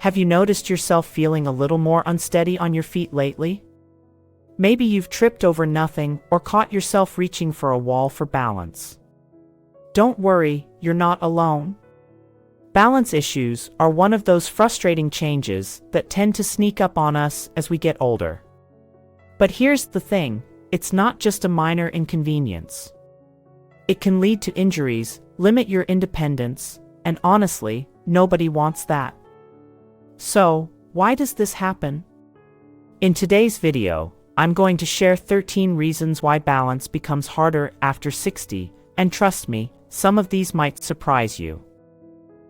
Have you noticed yourself feeling a little more unsteady on your feet lately? Maybe you've tripped over nothing or caught yourself reaching for a wall for balance. Don't worry, you're not alone. Balance issues are one of those frustrating changes that tend to sneak up on us as we get older. But here's the thing, it's not just a minor inconvenience. It can lead to injuries, limit your independence, and honestly, nobody wants that. So, why does this happen? In today's video, I'm going to share 13 reasons why balance becomes harder after 60, and trust me, some of these might surprise you.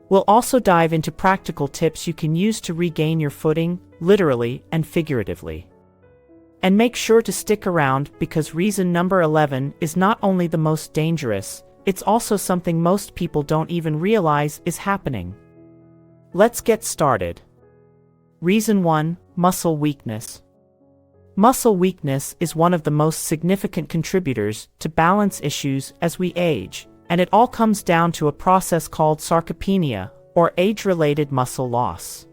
We'll also dive into practical tips you can use to regain your footing, literally and figuratively. And make sure to stick around because reason number 11 is not only the most dangerous, it's also something most people don't even realize is happening. Let's get started. Reason 1, muscle weakness. Muscle weakness is one of the most significant contributors to balance issues as we age, and it all comes down to a process called sarcopenia, or age-related muscle loss.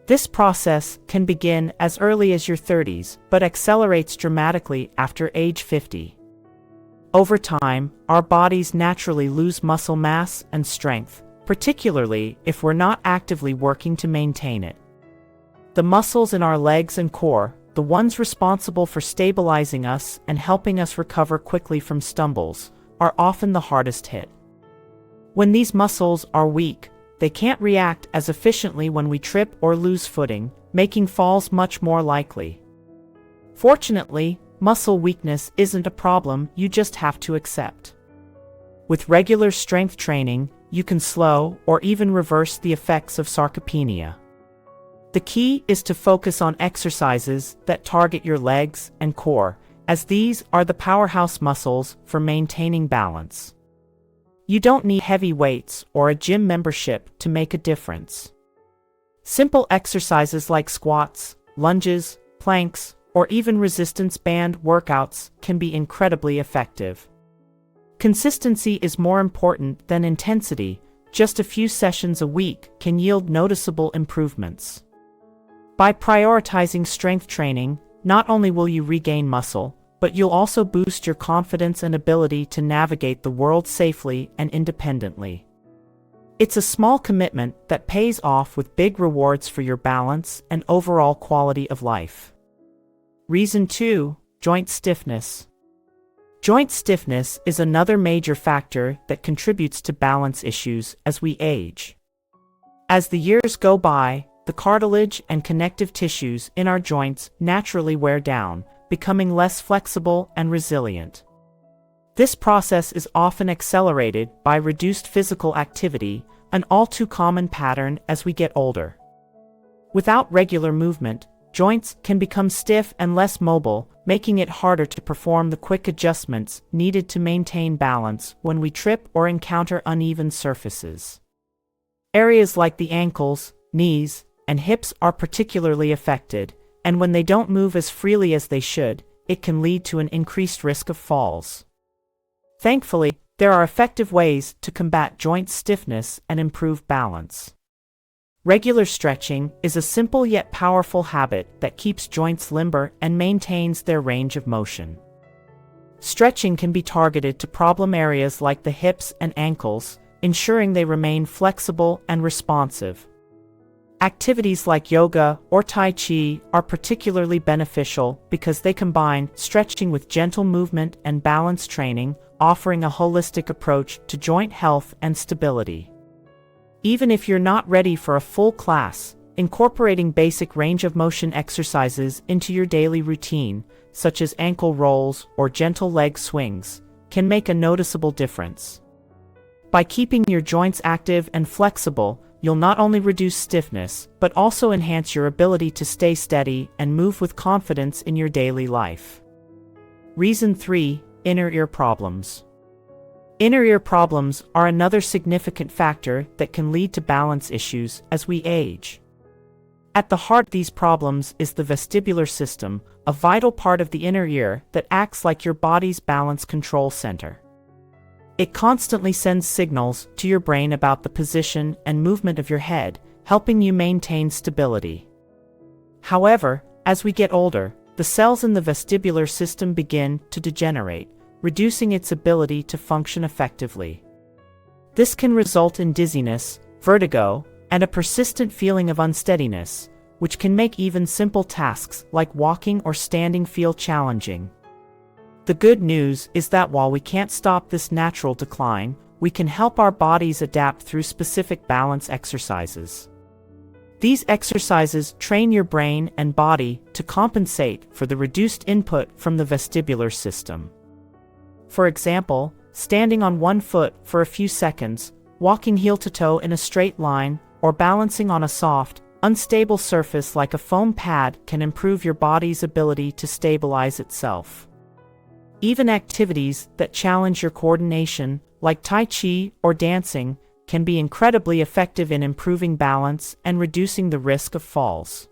This process can begin as early as your 30s, but accelerates dramatically after age 50. Over time, our bodies naturally lose muscle mass and strength, particularly if we're not actively working to maintain it. The muscles in our legs and core, the ones responsible for stabilizing us and helping us recover quickly from stumbles, are often the hardest hit. When these muscles are weak, they can't react as efficiently when we trip or lose footing, making falls much more likely. Fortunately, muscle weakness isn't a problem you just have to accept. With regular strength training, you can slow or even reverse the effects of sarcopenia. The key is to focus on exercises that target your legs and core, as these are the powerhouse muscles for maintaining balance. You don't need heavy weights or a gym membership to make a difference. Simple exercises like squats, lunges, planks, or even resistance band workouts can be incredibly effective. Consistency is more important than intensity. Just a few sessions a week can yield noticeable improvements. By prioritizing strength training, not only will you regain muscle, but you'll also boost your confidence and ability to navigate the world safely and independently. It's a small commitment that pays off with big rewards for your balance and overall quality of life. Reason 2, joint stiffness. Joint stiffness is another major factor that contributes to balance issues as we age. As the years go by, the cartilage and connective tissues in our joints naturally wear down, becoming less flexible and resilient. This process is often accelerated by reduced physical activity, an all too common pattern as we get older. Without regular movement, joints can become stiff and less mobile, making it harder to perform the quick adjustments needed to maintain balance when we trip or encounter uneven surfaces. Areas like the ankles, knees, and hips are particularly affected, and when they don't move as freely as they should, it can lead to an increased risk of falls. Thankfully, there are effective ways to combat joint stiffness and improve balance. Regular stretching is a simple yet powerful habit that keeps joints limber and maintains their range of motion. Stretching can be targeted to problem areas like the hips and ankles, ensuring they remain flexible and responsive. Activities like yoga or Tai Chi are particularly beneficial because they combine stretching with gentle movement and balance training, offering a holistic approach to joint health and stability. Even if you're not ready for a full class, incorporating basic range of motion exercises into your daily routine, such as ankle rolls or gentle leg swings, can make a noticeable difference. By keeping your joints active and flexible, you'll not only reduce stiffness, but also enhance your ability to stay steady and move with confidence in your daily life. Reason 3, inner ear problems. Inner ear problems are another significant factor that can lead to balance issues as we age. At the heart of these problems is the vestibular system, a vital part of the inner ear that acts like your body's balance control center. It constantly sends signals to your brain about the position and movement of your head, helping you maintain stability. However, as we get older, the cells in the vestibular system begin to degenerate, reducing its ability to function effectively. This can result in dizziness, vertigo, and a persistent feeling of unsteadiness, which can make even simple tasks like walking or standing feel challenging. The good news is that while we can't stop this natural decline, we can help our bodies adapt through specific balance exercises. These exercises train your brain and body to compensate for the reduced input from the vestibular system. For example, standing on one foot for a few seconds, walking heel to toe in a straight line, or balancing on a soft, unstable surface like a foam pad can improve your body's ability to stabilize itself. Even activities that challenge your coordination, like Tai Chi or dancing, can be incredibly effective in improving balance and reducing the risk of falls.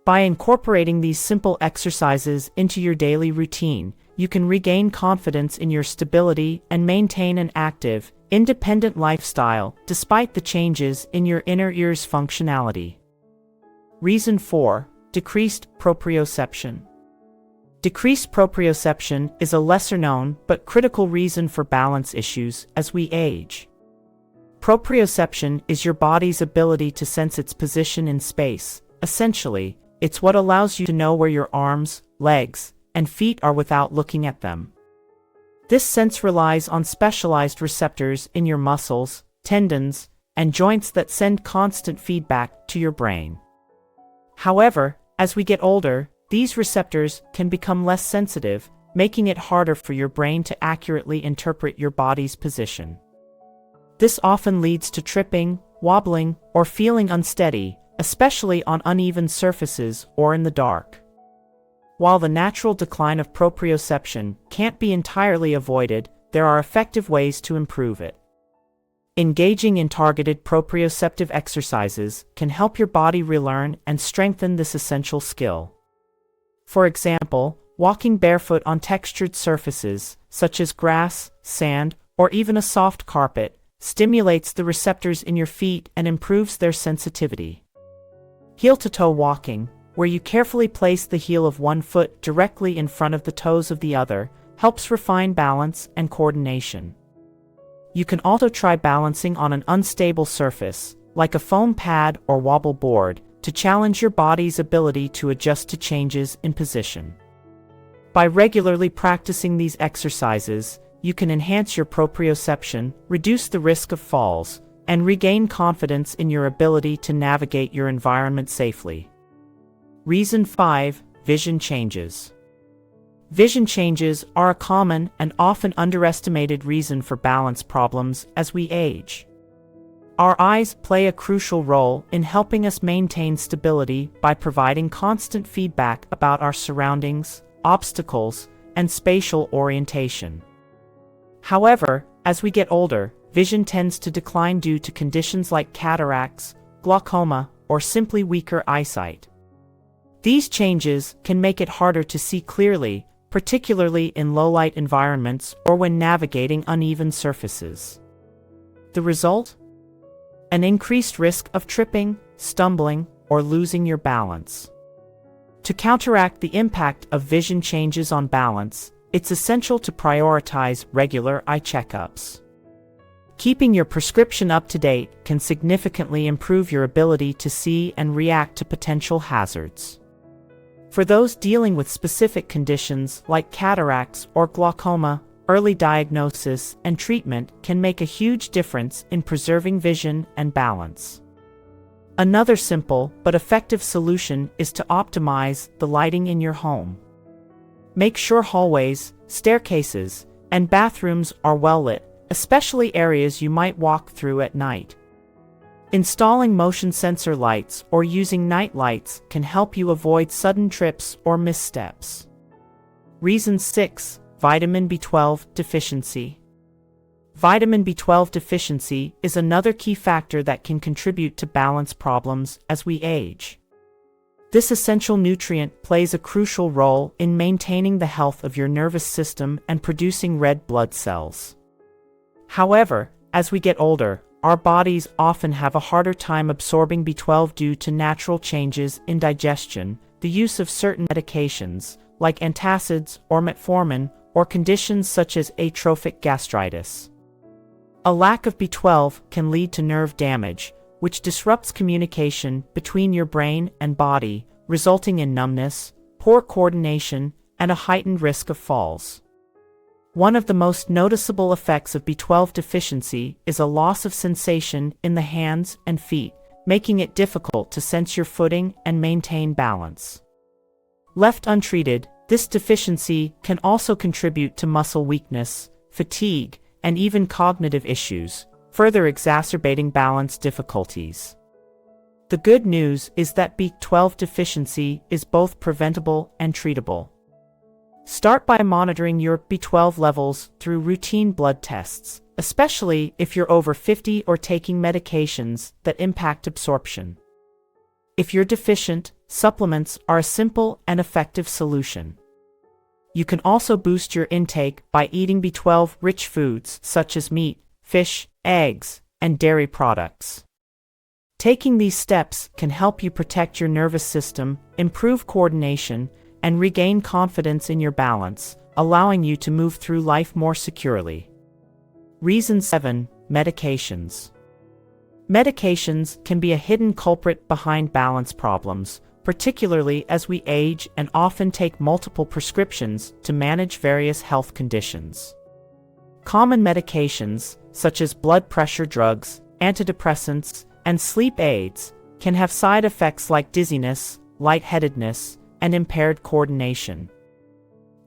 By incorporating these simple exercises into your daily routine, you can regain confidence in your stability and maintain an active, independent lifestyle despite the changes in your inner ear's functionality. Reason 4. Decreased proprioception. Decreased proprioception is a lesser-known but critical reason for balance issues as we age. Proprioception is your body's ability to sense its position in space. Essentially, it's what allows you to know where your arms, legs, and feet are without looking at them. This sense relies on specialized receptors in your muscles, tendons, and joints that send constant feedback to your brain. However, as we get older, these receptors can become less sensitive, making it harder for your brain to accurately interpret your body's position. This often leads to tripping, wobbling, or feeling unsteady, especially on uneven surfaces or in the dark. While the natural decline of proprioception can't be entirely avoided, there are effective ways to improve it. Engaging in targeted proprioceptive exercises can help your body relearn and strengthen this essential skill. For example, walking barefoot on textured surfaces, such as grass, sand, or even a soft carpet, stimulates the receptors in your feet and improves their sensitivity. Heel-to-toe walking, where you carefully place the heel of one foot directly in front of the toes of the other, helps refine balance and coordination. You can also try balancing on an unstable surface, like a foam pad or wobble board, to challenge your body's ability to adjust to changes in position. By regularly practicing these exercises, you can enhance your proprioception, reduce the risk of falls, and regain confidence in your ability to navigate your environment safely. Reason 5. Vision changes. Vision changes are a common and often underestimated reason for balance problems as we age. Our eyes play a crucial role in helping us maintain stability by providing constant feedback about our surroundings, obstacles, and spatial orientation. However, as we get older, vision tends to decline due to conditions like cataracts, glaucoma, or simply weaker eyesight. These changes can make it harder to see clearly, particularly in low-light environments or when navigating uneven surfaces. The result? An increased risk of tripping, stumbling, or losing your balance. To counteract the impact of vision changes on balance, it's essential to prioritize regular eye checkups. Keeping your prescription up to date can significantly improve your ability to see and react to potential hazards. For those dealing with specific conditions like cataracts or glaucoma, early diagnosis and treatment can make a huge difference in preserving vision and balance. Another simple but effective solution is to optimize the lighting in your home. Make sure hallways, staircases, and bathrooms are well lit, especially areas you might walk through at night. Installing motion sensor lights or using night lights can help you avoid sudden trips or missteps. Reason 6. Vitamin B12 deficiency. Vitamin B12 deficiency is another key factor that can contribute to balance problems as we age. This essential nutrient plays a crucial role in maintaining the health of your nervous system and producing red blood cells. However, as we get older, our bodies often have a harder time absorbing B12 due to natural changes in digestion, the use of certain medications, like antacids or metformin, or conditions such as atrophic gastritis. A lack of B12 can lead to nerve damage, which disrupts communication between your brain and body, resulting in numbness, poor coordination, and a heightened risk of falls. One of the most noticeable effects of B12 deficiency is a loss of sensation in the hands and feet, making it difficult to sense your footing and maintain balance. Left untreated, this deficiency can also contribute to muscle weakness, fatigue, and even cognitive issues, further exacerbating balance difficulties. The good news is that B12 deficiency is both preventable and treatable. Start by monitoring your B12 levels through routine blood tests, especially if you're over 50 or taking medications that impact absorption. If you're deficient, supplements are a simple and effective solution. You can also boost your intake by eating B12-rich foods such as meat, fish, eggs, and dairy products. Taking these steps can help you protect your nervous system, improve coordination, and regain confidence in your balance, allowing you to move through life more securely. Reason 7. Medications. Medications can be a hidden culprit behind balance problems, particularly as we age and often take multiple prescriptions to manage various health conditions. Common medications, such as blood pressure drugs, antidepressants, and sleep aids, can have side effects like dizziness, lightheadedness, and impaired coordination.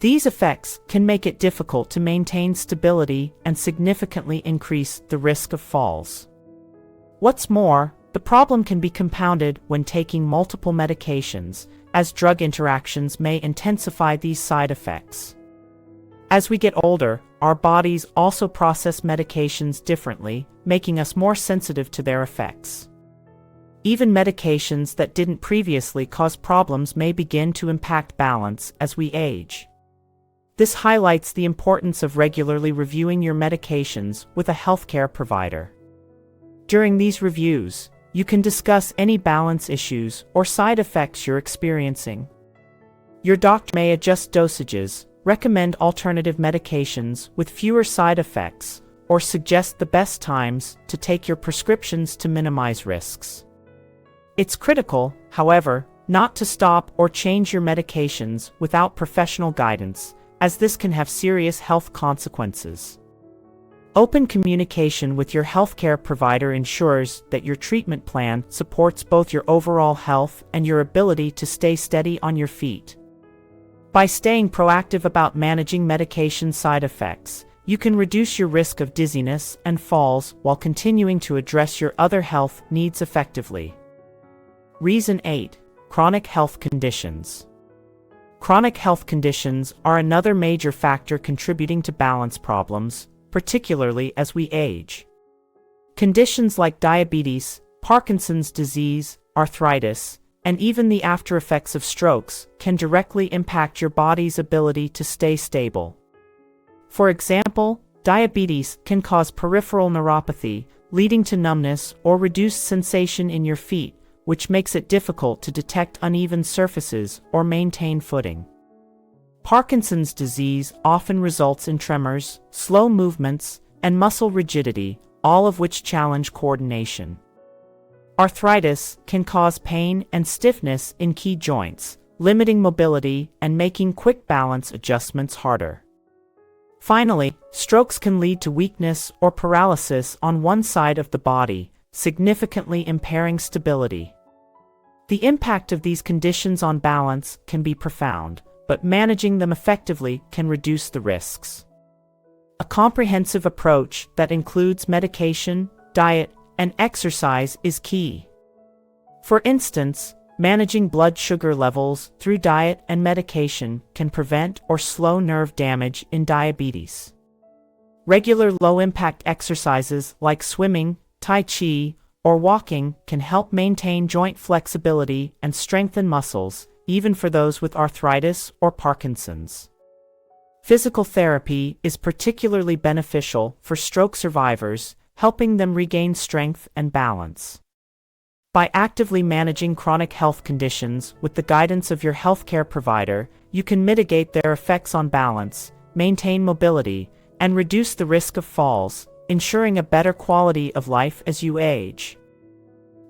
These effects can make it difficult to maintain stability and significantly increase the risk of falls. What's more, the problem can be compounded when taking multiple medications, as drug interactions may intensify these side effects. As we get older, our bodies also process medications differently, making us more sensitive to their effects. Even medications that didn't previously cause problems may begin to impact balance as we age. This highlights the importance of regularly reviewing your medications with a healthcare provider. During these reviews, you can discuss any balance issues or side effects you're experiencing. Your doctor may adjust dosages, recommend alternative medications with fewer side effects, or suggest the best times to take your prescriptions to minimize risks. It's critical, however, not to stop or change your medications without professional guidance, as this can have serious health consequences. Open communication with your healthcare provider ensures that your treatment plan supports both your overall health and your ability to stay steady on your feet. By staying proactive about managing medication side effects, you can reduce your risk of dizziness and falls while continuing to address your other health needs effectively. Reason 8. Chronic health conditions. Chronic health conditions are another major factor contributing to balance problems, particularly as we age. Conditions like diabetes, Parkinson's disease, arthritis, and even the aftereffects of strokes can directly impact your body's ability to stay stable. For example, diabetes can cause peripheral neuropathy, leading to numbness or reduced sensation in your feet, which makes it difficult to detect uneven surfaces or maintain footing. Parkinson's disease often results in tremors, slow movements, and muscle rigidity, all of which challenge coordination. Arthritis can cause pain and stiffness in key joints, limiting mobility and making quick balance adjustments harder. Finally, strokes can lead to weakness or paralysis on one side of the body, significantly impairing stability. The impact of these conditions on balance can be profound, but managing them effectively can reduce the risks. A comprehensive approach that includes medication, diet, and exercise is key. For instance, managing blood sugar levels through diet and medication can prevent or slow nerve damage in diabetes. Regular low-impact exercises like swimming, tai chi, or walking can help maintain joint flexibility and strengthen muscles, even for those with arthritis or Parkinson's. Physical therapy is particularly beneficial for stroke survivors, helping them regain strength and balance. By actively managing chronic health conditions with the guidance of your healthcare provider, you can mitigate their effects on balance, maintain mobility, and reduce the risk of falls, ensuring a better quality of life as you age.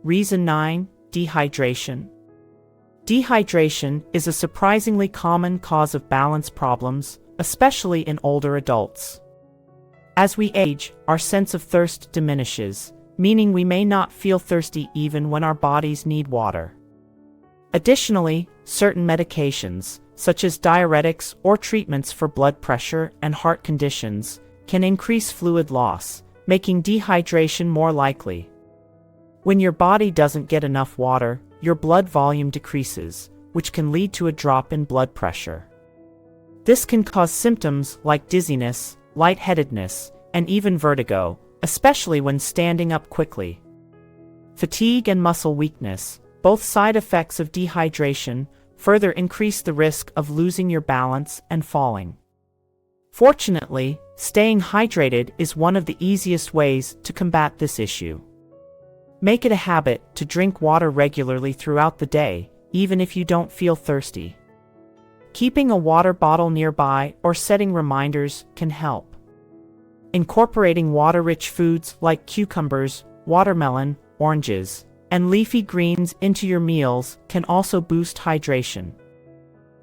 Reason 9. Dehydration. Dehydration is a surprisingly common cause of balance problems, especially in older adults. As we age, our sense of thirst diminishes, meaning we may not feel thirsty even when our bodies need water. Additionally, certain medications, such as diuretics or treatments for blood pressure and heart conditions, can increase fluid loss, making dehydration more likely. When your body doesn't get enough water, your blood volume decreases, which can lead to a drop in blood pressure. This can cause symptoms like dizziness, lightheadedness, and even vertigo, especially when standing up quickly. Fatigue and muscle weakness, both side effects of dehydration, further increase the risk of losing your balance and falling. Fortunately, staying hydrated is one of the easiest ways to combat this issue. Make it a habit to drink water regularly throughout the day, even if you don't feel thirsty. Keeping a water bottle nearby or setting reminders can help. Incorporating water-rich foods like cucumbers, watermelon, oranges, and leafy greens into your meals can also boost hydration.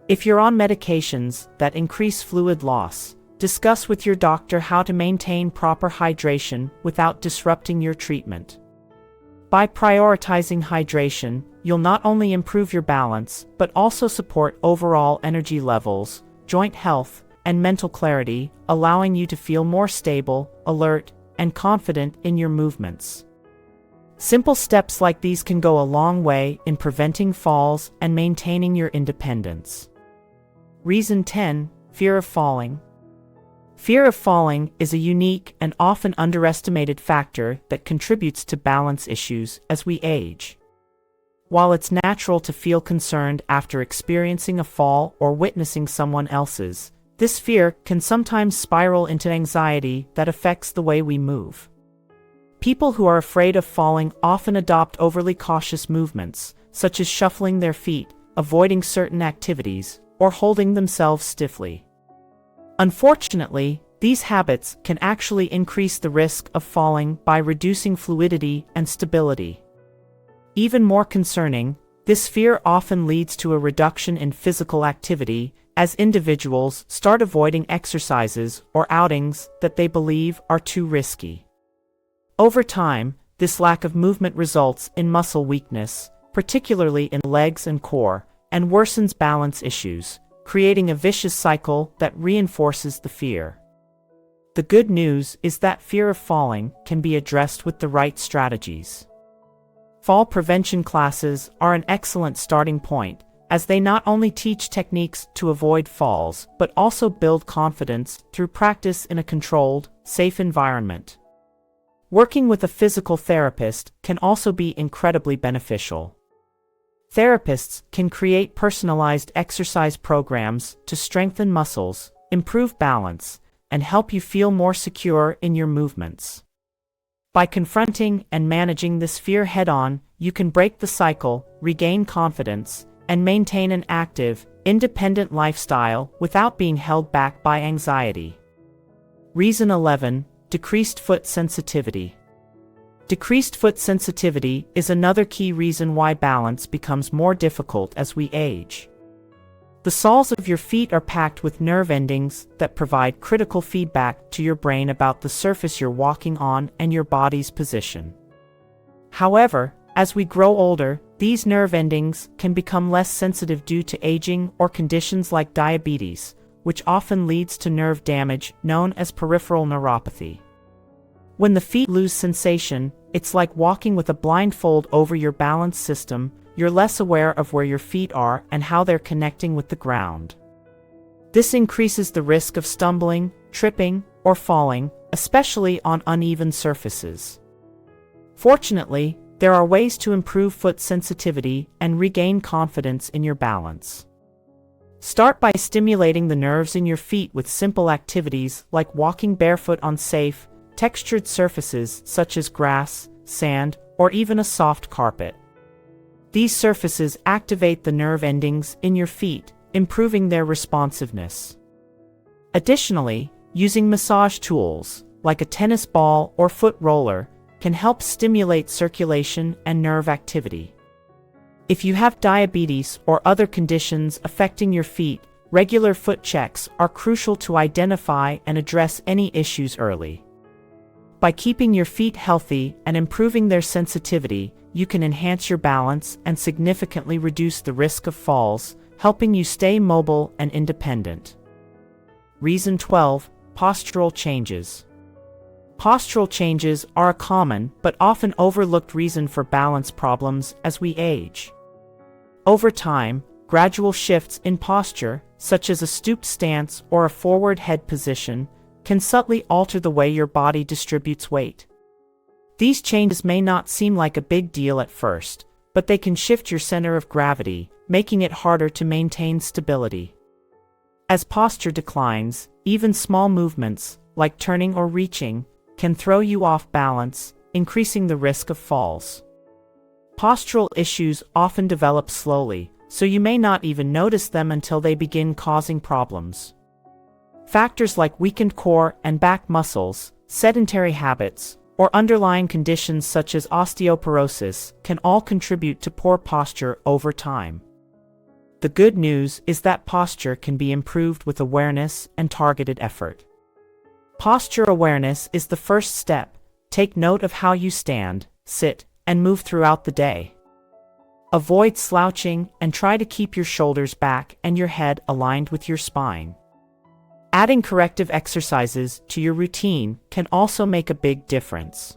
If you're on medications that increase fluid loss, discuss with your doctor how to maintain proper hydration without disrupting your treatment. By prioritizing hydration, you'll not only improve your balance, but also support overall energy levels, joint health, and mental clarity, allowing you to feel more stable, alert, and confident in your movements. Simple steps like these can go a long way in preventing falls and maintaining your independence. Reason 10. Fear of falling. Fear of falling is a unique and often underestimated factor that contributes to balance issues as we age. While it's natural to feel concerned after experiencing a fall or witnessing someone else's, this fear can sometimes spiral into anxiety that affects the way we move. People who are afraid of falling often adopt overly cautious movements, such as shuffling their feet, avoiding certain activities, or holding themselves stiffly. Unfortunately, these habits can actually increase the risk of falling by reducing fluidity and stability. Even more concerning, this fear often leads to a reduction in physical activity, as individuals start avoiding exercises or outings that they believe are too risky. Over time, this lack of movement results in muscle weakness, particularly in legs and core, and worsens balance issues, creating a vicious cycle that reinforces the fear. The good news is that fear of falling can be addressed with the right strategies. Fall prevention classes are an excellent starting point, as they not only teach techniques to avoid falls, but also build confidence through practice in a controlled, safe environment. Working with a physical therapist can also be incredibly beneficial. Therapists can create personalized exercise programs to strengthen muscles, improve balance, and help you feel more secure in your movements. By confronting and managing this fear head-on, you can break the cycle, regain confidence, and maintain an active, independent lifestyle without being held back by anxiety. Reason 11. Decreased foot sensitivity. Decreased foot sensitivity is another key reason why balance becomes more difficult as we age. The soles of your feet are packed with nerve endings that provide critical feedback to your brain about the surface you're walking on and your body's position. However, as we grow older, these nerve endings can become less sensitive due to aging or conditions like diabetes, which often leads to nerve damage known as peripheral neuropathy. When the feet lose sensation, it's like walking with a blindfold over your balance system. You're less aware of where your feet are and how they're connecting with the ground. This increases the risk of stumbling, tripping, or falling, especially on uneven surfaces. Fortunately, there are ways to improve foot sensitivity and regain confidence in your balance. Start by stimulating the nerves in your feet with simple activities like walking barefoot on safe, textured surfaces such as grass, sand, or even a soft carpet. These surfaces activate the nerve endings in your feet, improving their responsiveness. Additionally, using massage tools, like a tennis ball or foot roller, can help stimulate circulation and nerve activity. If you have diabetes or other conditions affecting your feet, regular foot checks are crucial to identify and address any issues early. By keeping your feet healthy and improving their sensitivity, you can enhance your balance and significantly reduce the risk of falls, helping you stay mobile and independent. Reason 12. Postural changes. Postural changes are a common but often overlooked reason for balance problems as we age. Over time, gradual shifts in posture, such as a stooped stance or a forward head position, can subtly alter the way your body distributes weight. These changes may not seem like a big deal at first, but they can shift your center of gravity, making it harder to maintain stability. As posture declines, even small movements, like turning or reaching, can throw you off balance, increasing the risk of falls. Postural issues often develop slowly, so you may not even notice them until they begin causing problems. Factors like weakened core and back muscles, sedentary habits, or underlying conditions such as osteoporosis can all contribute to poor posture over time. The good news is that posture can be improved with awareness and targeted effort. Posture awareness is the first step. Take note of how you stand, sit, and move throughout the day. Avoid slouching and try to keep your shoulders back and your head aligned with your spine. Adding corrective exercises to your routine can also make a big difference.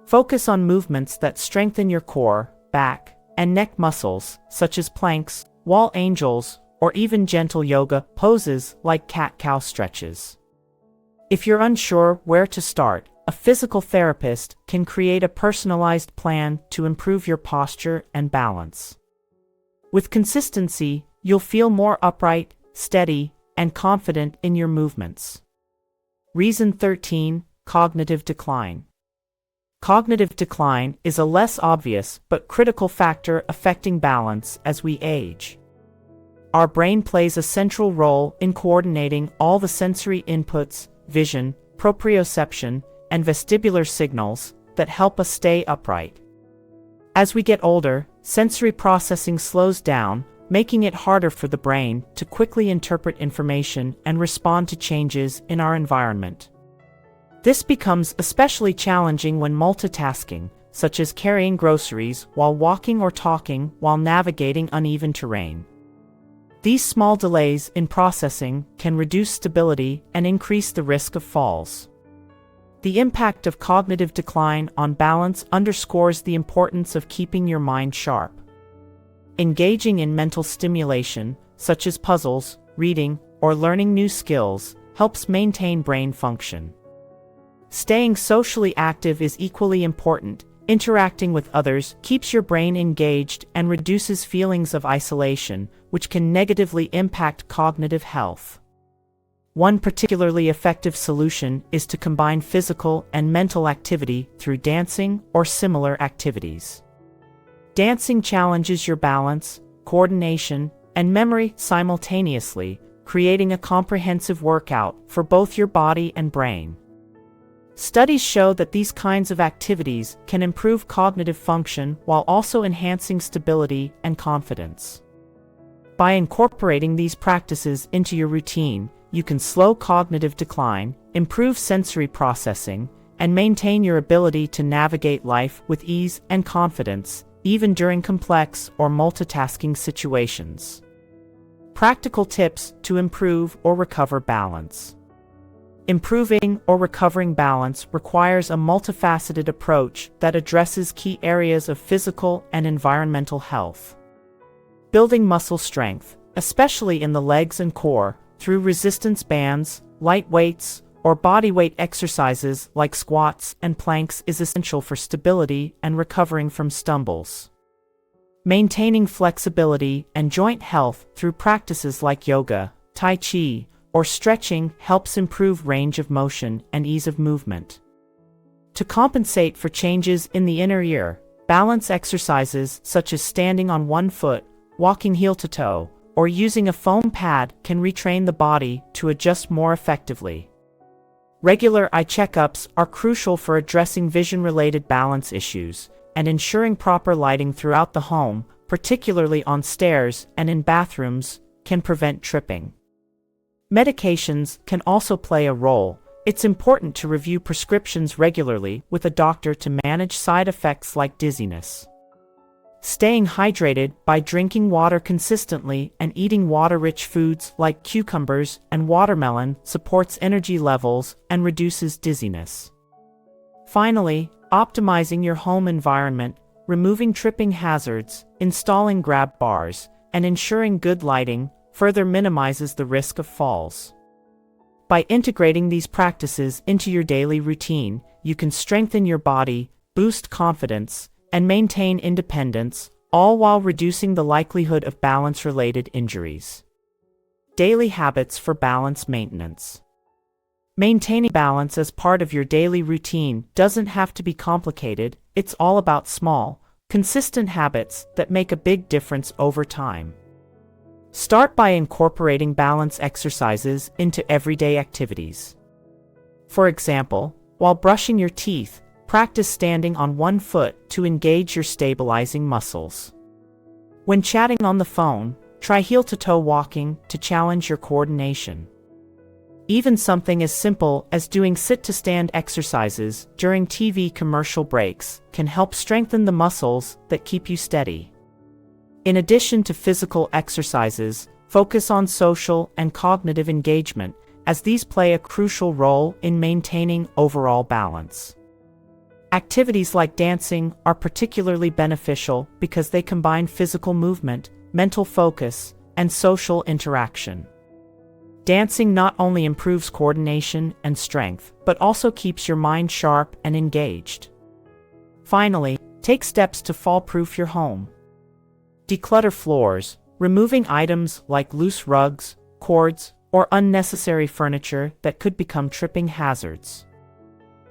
Focus on movements that strengthen your core, back, and neck muscles, such as planks, wall angels, or even gentle yoga poses like cat-cow stretches. If you're unsure where to start, a physical therapist can create a personalized plan to improve your posture and balance. With consistency, you'll feel more upright, steady, and confident in your movements. Reason 13. Cognitive decline. Cognitive decline is a less obvious but critical factor affecting balance as we age. Our brain plays a central role in coordinating all the sensory inputs, vision, proprioception, and vestibular signals that help us stay upright. As we get older, sensory processing slows down, making it harder for the brain to quickly interpret information and respond to changes in our environment. This becomes especially challenging when multitasking, such as carrying groceries while walking or talking while navigating uneven terrain. These small delays in processing can reduce stability and increase the risk of falls. The impact of cognitive decline on balance underscores the importance of keeping your mind sharp. Engaging in mental stimulation, such as puzzles, reading, or learning new skills, helps maintain brain function. Staying socially active is equally important. Interacting with others keeps your brain engaged and reduces feelings of isolation, which can negatively impact cognitive health. One particularly effective solution is to combine physical and mental activity through dancing or similar activities. Dancing challenges your balance, coordination, and memory simultaneously, creating a comprehensive workout for both your body and brain. Studies show that these kinds of activities can improve cognitive function while also enhancing stability and confidence. By incorporating these practices into your routine, you can slow cognitive decline, improve sensory processing, and maintain your ability to navigate life with ease and confidence, even during complex or multitasking situations. Practical tips to improve or recover balance. Improving or recovering balance requires a multifaceted approach that addresses key areas of physical and environmental health. Building muscle strength, especially in the legs and core, through resistance bands, light weights, or bodyweight exercises like squats and planks is essential for stability and recovering from stumbles. Maintaining flexibility and joint health through practices like yoga, tai chi, or stretching helps improve range of motion and ease of movement. To compensate for changes in the inner ear, balance exercises such as standing on one foot, walking heel to toe, or using a foam pad can retrain the body to adjust more effectively. Regular eye checkups are crucial for addressing vision-related balance issues and ensuring proper lighting throughout the home, particularly on stairs and in bathrooms, can prevent tripping. Medications can also play a role. It's important to review prescriptions regularly with a doctor to manage side effects like dizziness. Staying hydrated by drinking water consistently and eating water-rich foods like cucumbers and watermelon supports energy levels and reduces dizziness. Finally, optimizing your home environment, removing tripping hazards, installing grab bars, and ensuring good lighting further minimizes the risk of falls. By integrating these practices into your daily routine, you can strengthen your body, boost confidence, and maintain independence, all while reducing the likelihood of balance-related injuries. Daily habits for balance maintenance. Maintaining balance as part of your daily routine doesn't have to be complicated. It's all about small, consistent habits that make a big difference over time. Start by incorporating balance exercises into everyday activities. For example, while brushing your teeth, practice standing on one foot to engage your stabilizing muscles. When chatting on the phone, try heel-to-toe walking to challenge your coordination. Even something as simple as doing sit-to-stand exercises during TV commercial breaks can help strengthen the muscles that keep you steady. In addition to physical exercises, focus on social and cognitive engagement, as these play a crucial role in maintaining overall balance. Activities like dancing are particularly beneficial because they combine physical movement, mental focus, and social interaction. Dancing not only improves coordination and strength, but also keeps your mind sharp and engaged. Finally, take steps to fall-proof your home. Declutter floors, removing items like loose rugs, cords, or unnecessary furniture that could become tripping hazards.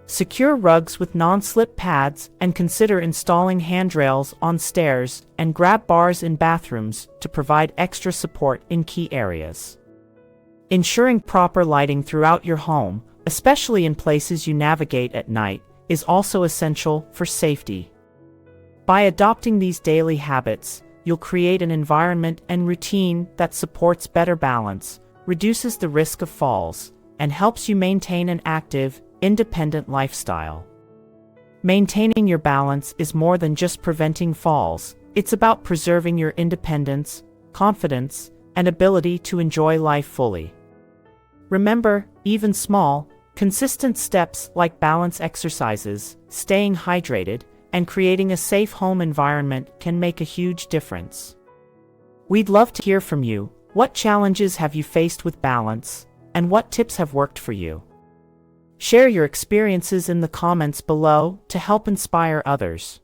Secure rugs with non-slip pads and consider installing handrails on stairs and grab bars in bathrooms to provide extra support in key areas. Ensuring proper lighting throughout your home, especially in places you navigate at night, is also essential for safety. By adopting these daily habits, you'll create an environment and routine that supports better balance, reduces the risk of falls, and helps you maintain an active, independent lifestyle. Maintaining your balance is more than just preventing falls. It's about preserving your independence, confidence, and ability to enjoy life fully. Remember, even small, consistent steps like balance exercises, staying hydrated, and creating a safe home environment can make a huge difference. We'd love to hear from you. What challenges have you faced with balance, and what tips have worked for you? Share your experiences in the comments below to help inspire others.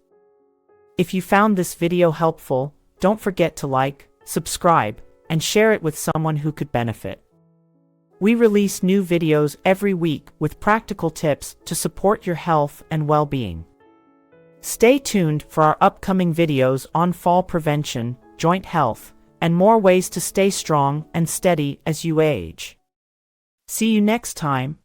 If you found this video helpful, don't forget to like, subscribe, and share it with someone who could benefit. We release new videos every week with practical tips to support your health and well-being. Stay tuned for our upcoming videos on fall prevention, joint health, and more ways to stay strong and steady as you age. See you next time.